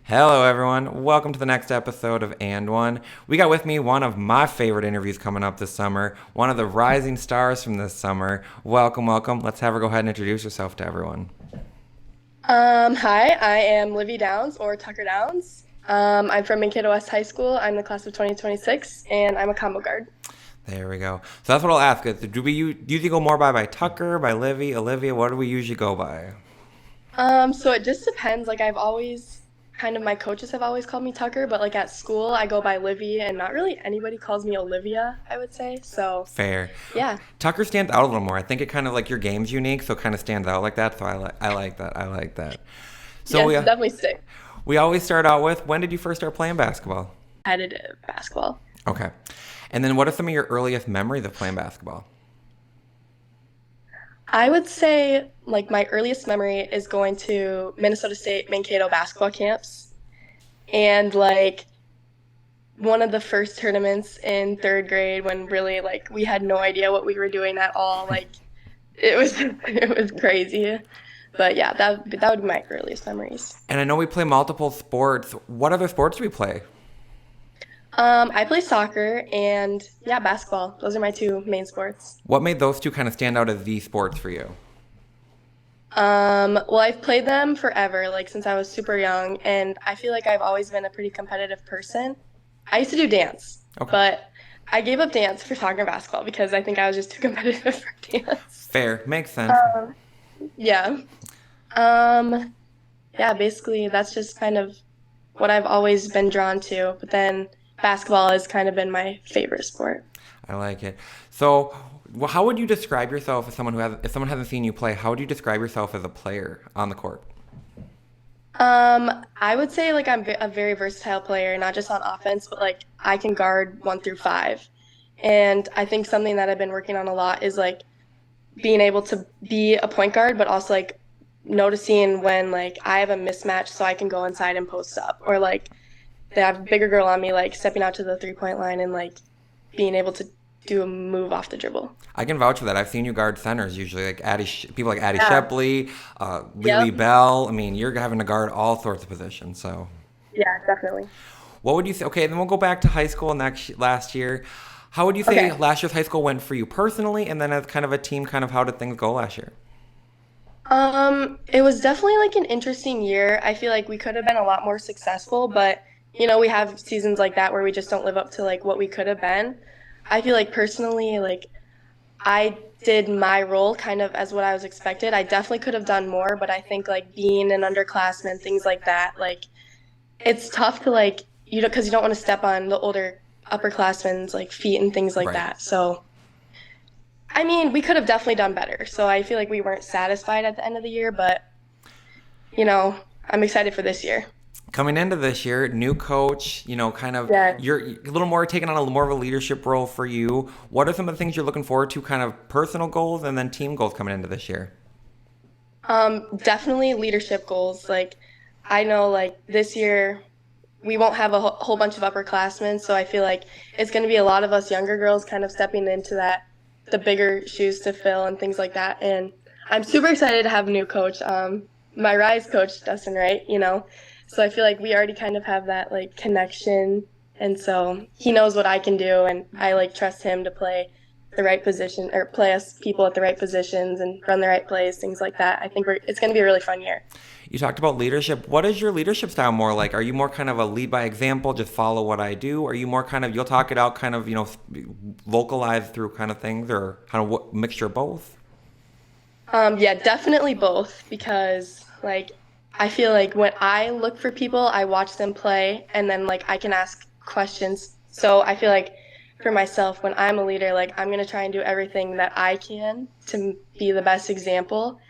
Hello, everyone. Welcome to the next episode of And One. We got with me one of my favorite interviews coming up this summer, one of the rising stars from this summer. Welcome, welcome. Let's have her go ahead and introduce herself to everyone. Hi, I am Livy Downs or Tucker Downs. I'm from Mankato West High School. I'm the class of 2026, and I'm a combo guard. There we go. So that's what I'll ask. Do we usually go more by Tucker, by Livy, Olivia? What do we usually go by? So it just depends. Like I've always my coaches have always called me Tucker, but like at school I go by Livy, and not really anybody calls me Olivia, I would say. So Fair. yeah, Tucker stands out a little more. I think it kind of like your game's unique, so it kind of stands out like that. So I like that. I like that. So yes, definitely stick we always start out with, when did you first start playing basketball? competitive basketball. Okay. And then what are some of your earliest memories of playing basketball? I would say like my earliest memory is going to Minnesota State Mankato basketball camps, and like one of the first tournaments in third grade when really like we had no idea what we were doing at all. Like it was it was crazy. But yeah, that would be my earliest memories. And I know we play multiple sports. What other sports do we play? I play soccer and yeah, basketball. Those are my two main sports. What made those two kind of stand out as the sports for you? Well, I've played them forever, like since I was super young, and I feel like I've always been a pretty competitive person. I used to do dance, Okay. but I gave up dance for soccer and basketball because I think I was just too competitive for dance. Fair. Makes sense. Yeah. Um, yeah, basically that's just kind of what I've always been drawn to. But then basketball has kind of been my favorite sport. I like it. So, how would you describe yourself as if someone hasn't seen you play? How would you describe yourself as a player on the court? I would say like I'm a very versatile player, not just on offense, but like I can guard 1 through 5. And I think something that I've been working on a lot is like being able to be a point guard, but also like noticing when like I have a mismatch so I can go inside and post up, or like they have a bigger girl on me, like stepping out to the 3 point line and like being able to do a move off the dribble. I can vouch for that. I've seen you guard centers usually, like people like Addie Yeah. Shepley, Lily Yep. Bell. I mean, you're having to guard all sorts of positions. So, Yeah, definitely. what would you say? Okay, then we'll go back to high school last year. How would you say Okay. last year's high school went for you personally, and then as kind of a team, kind of how did things go last year? It was definitely like an interesting year. I feel like we could have been a lot more successful, but we have seasons like that where we just don't live up to like what we could have been. I feel like personally, like I did my role kind of as what I was expected. I definitely could have done more, but I think like being an underclassman, things like that, like it's tough to like because you don't want to step on the older upperclassmen's like feet and things like Right. that. So I mean, we could have definitely done better. So I feel like we weren't satisfied at the end of the year, but you know, I'm excited for this year. Coming into this year, new coach, kind of Yeah. you're a little more taking on a little more of a leadership role for you. What are some of the things you're looking forward to, kind of personal goals and then team goals coming into this year? Definitely leadership goals. Like, I know, like, this year we won't have a whole bunch of upperclassmen, so I feel like it's going to be a lot of us younger girls kind of stepping into the bigger shoes to fill and things like that. And I'm super excited to have a new coach. My Rise coach, Dustin Wright, so I feel like we already kind of have that, like, connection. And so he knows what I can do, and I, like, trust him to play the right position or play us people at the right positions and run the right plays, things like that. I think it's going to be a really fun year. You talked about leadership. What is your leadership style more like? Are you more kind of a lead by example, just follow what I do? Are you more kind of, you'll talk it out, kind of, vocalize through kind of things, or kind of what mixture of both? Yeah, definitely both because like I feel like when I look for people, I watch them play and then like I can ask questions. So I feel like for myself, when I'm a leader, like I'm gonna try and do everything that I can to be the best example.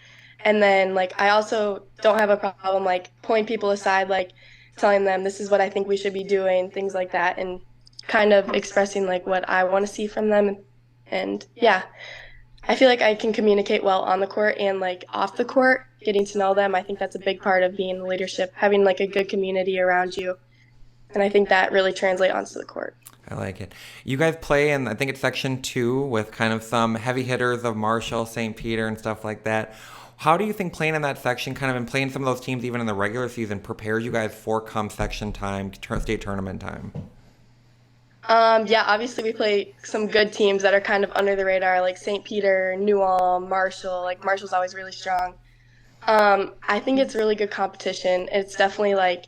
And then like I also don't have a problem like pulling people aside, like telling them this is what I think we should be doing, things like that, and kind of expressing like what I want to see from them. And yeah, I feel like I can communicate well on the court and like off the court, getting to know them. I think that's a big part of being in leadership, having like a good community around you. And I think that really translates onto the court. I like it. You guys play in, I think it's section 2 with kind of some heavy hitters of Marshall, St. Peter, and stuff like that. How do you think playing in that section, kind of, and playing some of those teams even in the regular season, prepares you guys for come section time, state tournament time? Yeah, obviously we play some good teams that are kind of under the radar, like St. Peter, New Ulm, Marshall. Like Marshall's always really strong. I think it's really good competition. It's definitely like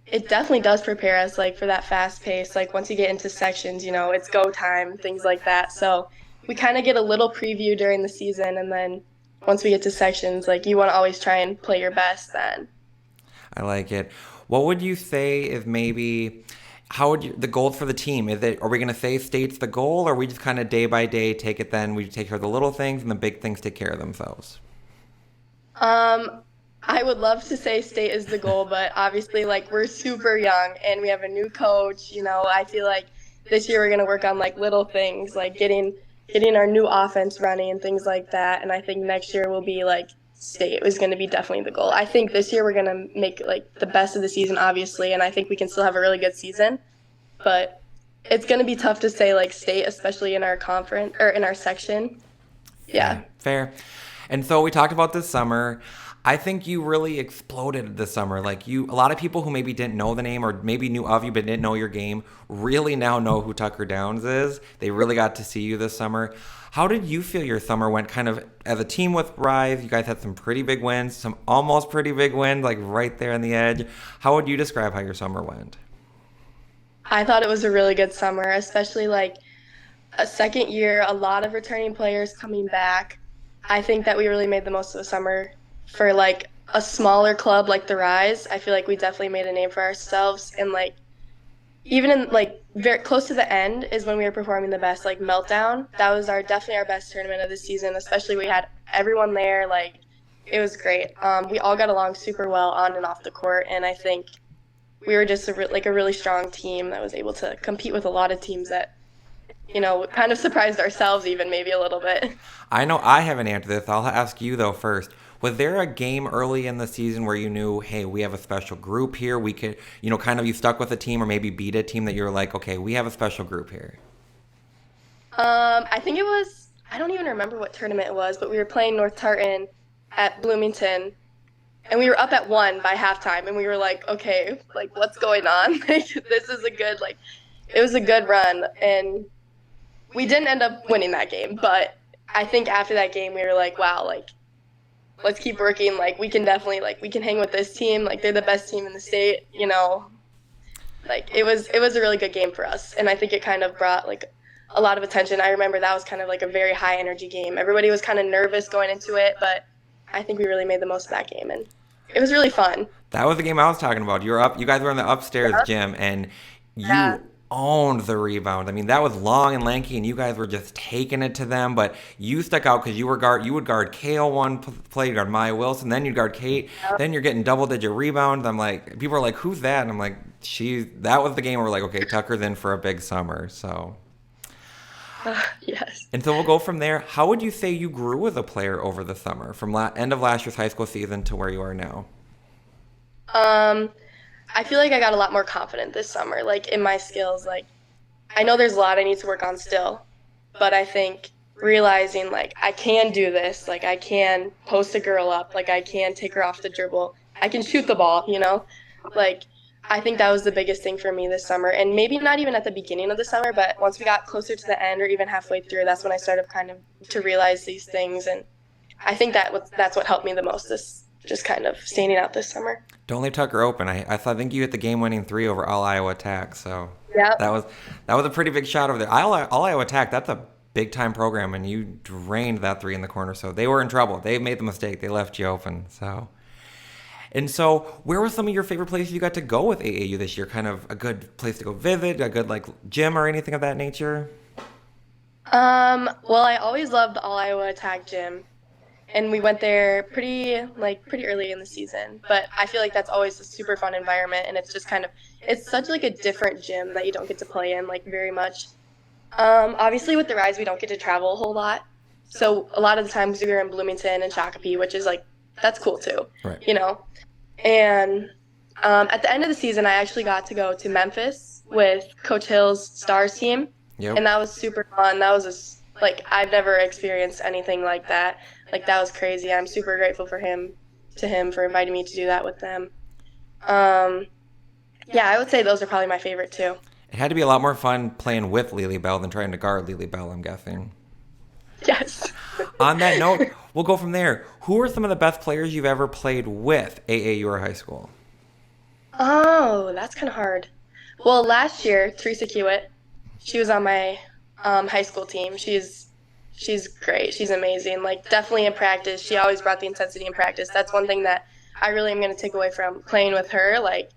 it definitely does prepare us like for that fast pace. Like once you get into sections, it's go time, things like that. So we kind of get a little preview during the season, and then once we get to sections, like you want to always try and play your best then. I like it. What would you say is maybe how would the goal for the team? Is it, are we going to say state's the goal, or we just kind of day by day take it? Then we take care of the little things, and the big things take care of themselves. Um, I would love to say state is the goal, but obviously, like, we're super young and we have a new coach. I feel like this year we're gonna work on like little things, like getting our new offense running and things like that. And I think next year will be like state is gonna be definitely the goal. I think this year we're gonna make like the best of the season, obviously, and I think we can still have a really good season. But it's gonna be tough to say like state, especially in our conference or in our section. Yeah. Fair, fair. And so we talked about this summer. I think you really exploded this summer. Like you, a lot of people who maybe didn't know the name or maybe knew of you but didn't know your game really now know who Tucker Downs is. They really got to see you this summer. How did you feel your summer went kind of as a team with Rise? You guys had some pretty big wins, some almost pretty big wins, like right there on the edge. How would you describe how your summer went? I thought it was a really good summer, especially like a second year, a lot of returning players coming back. I think that we really made the most of the summer for like a smaller club like the Rise. I feel like we definitely made a name for ourselves, and like even in like very close to the end is when we were performing the best. Like Meltdown, that was our definitely our best tournament of the season. Especially we had everyone there. Like it was great. We all got along super well on and off the court, and I think we were just like a really strong team that was able to compete with a lot of teams that kind of surprised ourselves even maybe a little bit. I know I haven't answered this. I'll ask you though first. Was there a game early in the season where you knew, hey, we have a special group here? We could, kind of you stuck with a team or maybe beat a team that you're like, okay, we have a special group here. I think it was, I don't even remember what tournament it was, but we were playing North Tartan at Bloomington, and we were up at 1 by halftime, and we were like, okay, like what's going on? Like this is a good, like it was a good run, and we didn't end up winning that game, but I think after that game we were like, wow, like let's keep working. Like we can definitely we can hang with this team. Like they're the best team in the state. Like it was a really good game for us, and I think it kind of brought like a lot of attention. I remember that was kind of like a very high energy game. Everybody was kind of nervous going into it, but I think we really made the most of that game, and it was really fun. That was the game I was talking about. You guys were in the upstairs gym, and you Yeah. owned the rebound. I mean, that was long and lanky, and you guys were just taking it to them. But you stuck out because you would guard Kale one play, you guard Maya Wilson, then you guard Kate, then you're getting double digit rebounds. I'm like, people are like, who's that? And I'm like, that was the game where we're like, okay, Tucker's in for a big summer. So. Yes. And so we'll go from there. How would you say you grew as a player over the summer, from end of last year's high school season to where you are now? I feel like I got a lot more confident this summer, like in my skills. Like I know there's a lot I need to work on still, but I think realizing like I can do this, like I can post a girl up, like I can take her off the dribble, I can shoot the ball. Like I think that was the biggest thing for me this summer, and maybe not even at the beginning of the summer, but once we got closer to the end or even halfway through, that's when I started kind of to realize these things, and I think that's what helped me the most, this just kind of standing out this summer. Don't leave Tucker open. I think you hit the game-winning three over All Iowa Attack. So Yeah. that was a pretty big shot over there. All Iowa Attack, that's a big-time program, and you drained that three in the corner. So they were in trouble. They made the mistake. They left you open. So where were some of your favorite places you got to go with AAU this year? Kind of a good place to go visit, a good like gym or anything of that nature? Well, I always loved the All Iowa Attack gym, and we went there pretty early in the season. But I feel like that's always a super fun environment, and it's just kind of it's such like a different gym that you don't get to play in like very much. Obviously with the Rise, we don't get to travel a whole lot, so a lot of the times we were in Bloomington and Shakopee, which is like that's cool too, Right. And at the end of the season, I actually got to go to Memphis with Coach Hill's Stars team, Yep. and that was super fun. That was like I've never experienced anything like that. Like, that was crazy. I'm super grateful to him for inviting me to do that with them. Um, yeah, I would say those are probably my favorite too. It had to be a lot more fun playing with Lily Bell than trying to guard Lily Bell, I'm guessing. Yes. On that note, we'll go from there. Who are some of the best players you've ever played with, AAU or high school? Oh, that's kind of hard. Well, last year, Teresa Kiewit, she was on my high school team. She's great. She's amazing. Like, definitely in practice, she always brought the intensity in practice. That's one thing that I really am going to take away from playing with her. Like,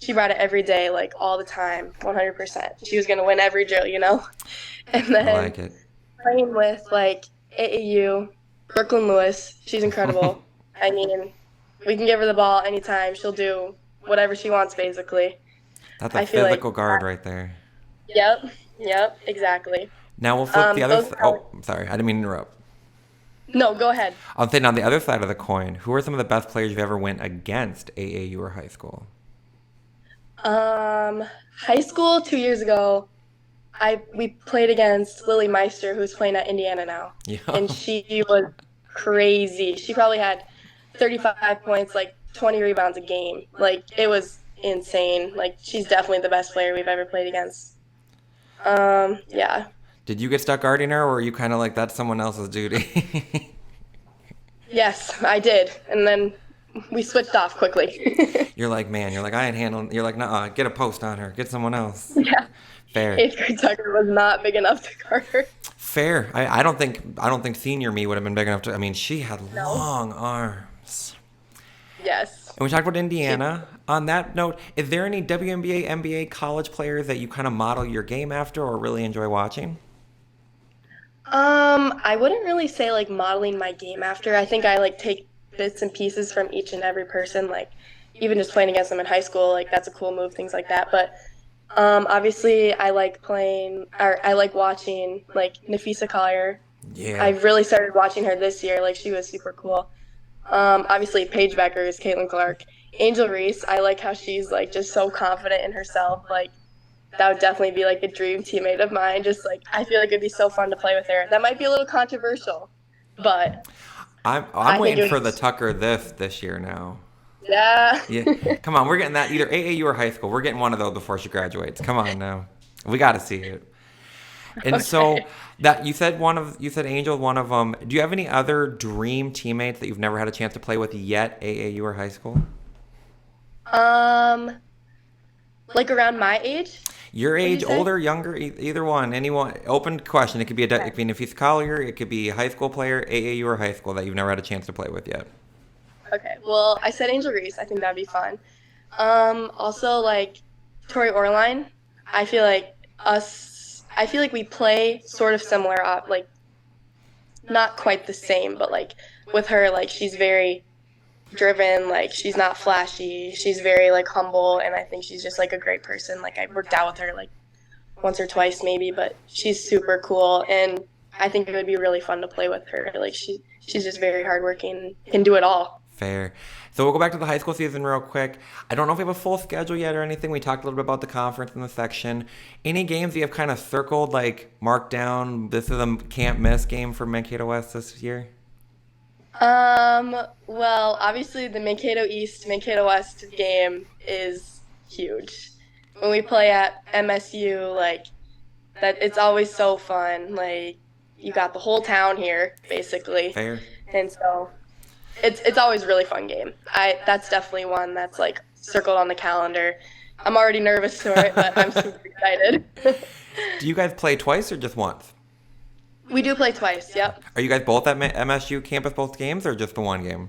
she brought it every day, like all the time, 100%. She was going to win every drill, you know? And I then like it. playing with like AAU, Brooklyn Lewis, she's incredible. I mean, we can give her the ball anytime. She'll do whatever she wants, basically. That's a I feel like, physical guard right there. yep, exactly. Now we'll flip the other. Those Oh, I'm sorry. I didn't mean to interrupt. No, go ahead. I'm saying on the other side of the coin, who are some of the best players you've ever went against, AAU or high school? High school 2 years ago, we played against Lily Meister, who's playing at Indiana now, Yeah. and she was crazy. She probably had 35 points, like 20 rebounds a game. Like, it was insane. Like, she's definitely the best player we've ever played against. Yeah. Did you get stuck guarding her, or were you kind of like that's someone else's duty? Yes, I did, and then we switched off quickly. You're like, man, you're like, I ain't handling. You're like, nah, get a post on her, get someone else. Yeah. Fair, Eighth grade Tucker was not big enough to guard her. fair. I don't think senior me would have been big enough to. I mean, she had No. long arms. Yes. And we talked about Indiana. On that note, is there any WNBA, NBA college players that you kind of model your game after or really enjoy watching? I wouldn't really say like modeling my game after. I think I like take bits and pieces from each and every person. Like, even just playing against them in high school, like that's a cool move, things like that. But obviously, I like playing or I like watching like Nafisa Collier. Yeah. I've really started watching her this year. Like, she was super cool. Obviously, Paige Beckers, Caitlin Clark, Angel Reese. I like how she's like just so confident in herself. Like, that would definitely be like a dream teammate of mine. Just like, I feel like it'd be so fun to play with her. That might be a little controversial, but I'm I think waiting it for the was- Tucker this year now. yeah. Yeah, come on, we're getting that either AAU or high school. We're getting one of those before she graduates. Come on now, we got to see it. And so Okay. that you said Angel, one of them. Do you have any other dream teammates that you've never had a chance to play with yet, AAU or high school? Um, like around my age? Your What'd you age, say? older, younger, either one, anyone. Open question. It could be it could be Nafisa Collier, it could be a high school player, AAU or high school that you've never had a chance to play with yet. Okay. Well, I said Angel Reese. I think that'd be fun. Also like Tori Orline. I feel like I feel like we play sort of similar, like not quite the same, but like with her, like she's very driven, like she's not flashy, she's very like humble, and I think she's just like a great person. Like, I worked out with her like once or twice maybe, but she's super cool, and I think it would be really fun to play with her. Like, she's just very hardworking, can do it all. Fair. So we'll go back to the high school season real quick. I don't know if we have a full schedule yet or anything. We talked a little bit about the conference in the section. Any games you have kind of circled, like marked down, this is a can't miss game for Mankato West this year? Well, obviously the Mankato East, Mankato West game is huge. When we play at MSU, like, that, it's always so fun. Like, you got the whole town here, basically. Fair. And so it's always a really fun game. That's definitely one that's like circled on the calendar. I'm already nervous for it, but I'm super excited. Do you guys play twice or just once? We do play twice, yep. Are you guys both at MSU campus both games or just the one game?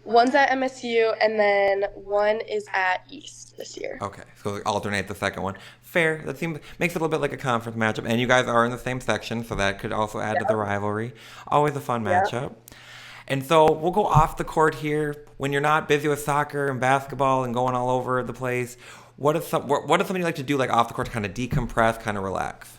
One's at MSU, and then one is at East this year. Okay, so alternate the second one. Fair. That seems makes it a little bit like a conference matchup, and you guys are in the same section, so that could also add to the rivalry. Always a fun Yeah. matchup. And so we'll go off the court here. When you're not busy with soccer and basketball and going all over the place, what is something you like to do, like off the court, to kind of decompress, kind of relax?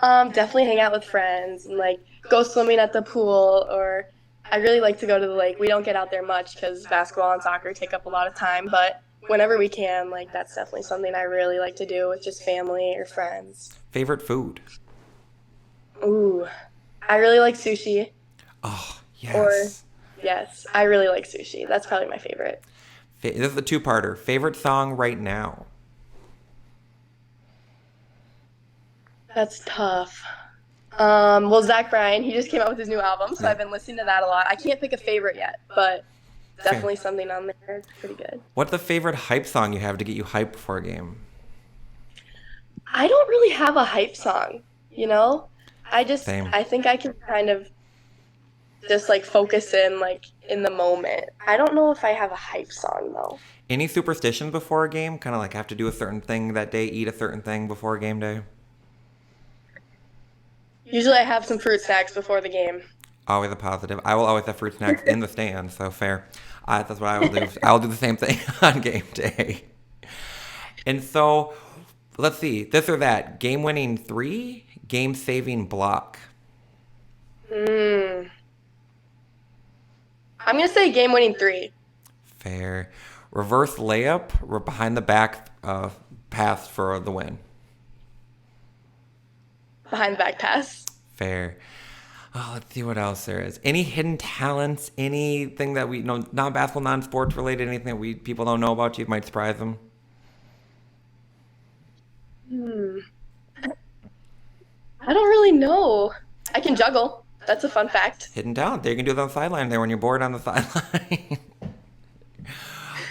Definitely hang out with friends and like go swimming at the pool, or I really like to go to the lake. We don't get out there much because basketball and soccer take up a lot of time, but whenever we can, like, that's definitely something I really like to do with just family or friends. Favorite food? Ooh, I really like sushi. Oh, Or yes. yes, I really like sushi. That's probably my favorite. This is a two-parter. Favorite song right now? That's tough. Well, Zach Bryan, he just came out with his new album, so Yeah. I've been listening to that a lot. I can't pick a favorite yet, but Fair. definitely something on there. It's pretty good. What's the favorite hype song you have to get you hyped before a game? I don't really have a hype song, you know? Same. I think I can kind of just like focus in like in the moment. I don't know if I have a hype song though. Any superstitions before a game? Kind of like have to do a certain thing that day, eat a certain thing before game day? Usually I have some fruit snacks before the game. Always a positive. I will always have fruit snacks in the stand, so fair. That's what I will do. I'll do the same thing on game day. And so, let's see. This or that. Game winning three, game saving block. Hmm. I'm gonna say game winning three. Fair. Reverse layup, behind the back pass for the win. Behind the back pass. Fair. Oh, let's see what else there is. Any hidden talents? Anything that we know, non-basketball, non-sports related? Anything that we people don't know about you might surprise them? Hmm. I don't really know. I can juggle. That's a fun fact. Hidden talent. There you can do it on the sideline. There when you're bored on the sideline.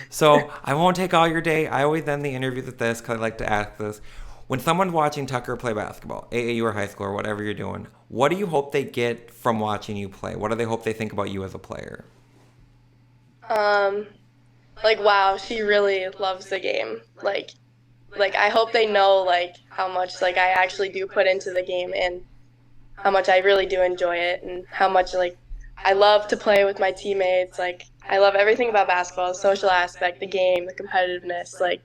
So I won't take all your day. I always end the interviews with this because I like to ask this. When someone's watching Tucker play basketball, AAU or high school or whatever you're doing, what do you hope they get from watching you play? What do they hope they think about you as a player? Um, like wow, she really loves the game. Like I hope they know like how much like I actually do put into the game and how much I really do enjoy it and how much like I love to play with my teammates. Like I love everything about basketball, the social aspect, the game, the competitiveness. Like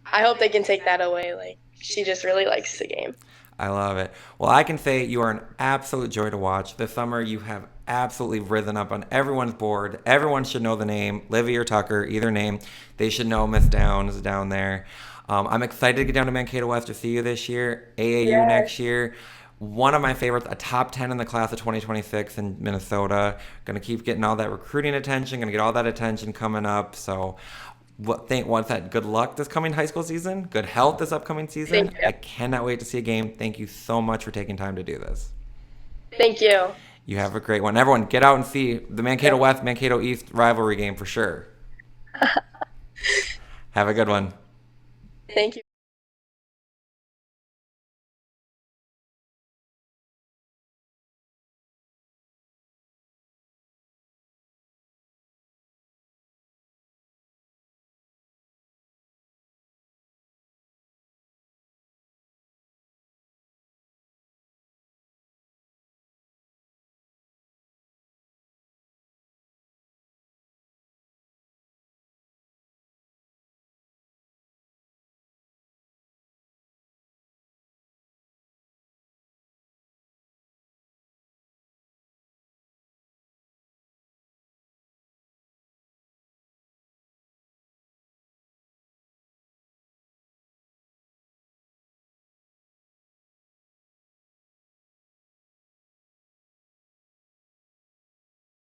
I hope they can take that away. Like she just really likes the game. I love it. Well, I can say you are an absolute joy to watch. This summer, you have absolutely risen up on everyone's board. Everyone should know the name, Livy or Tucker, either name. They should know Miss Downs down there. I'm excited to get down to Mankato West to see you this year, AAU Yes. next year. One of my favorites, a top 10 in the class of 2026 in Minnesota. Going to keep getting all that recruiting attention, going to get all that attention coming up. So what's that? Good luck this coming high school season. Good health this upcoming season. Thank you. I cannot wait to see a game. Thank you so much for taking time to do this. Thank you. You have a great one. Everyone, get out and see the Mankato Yep. West Mankato East rivalry game for sure. Have a good one. Thank you.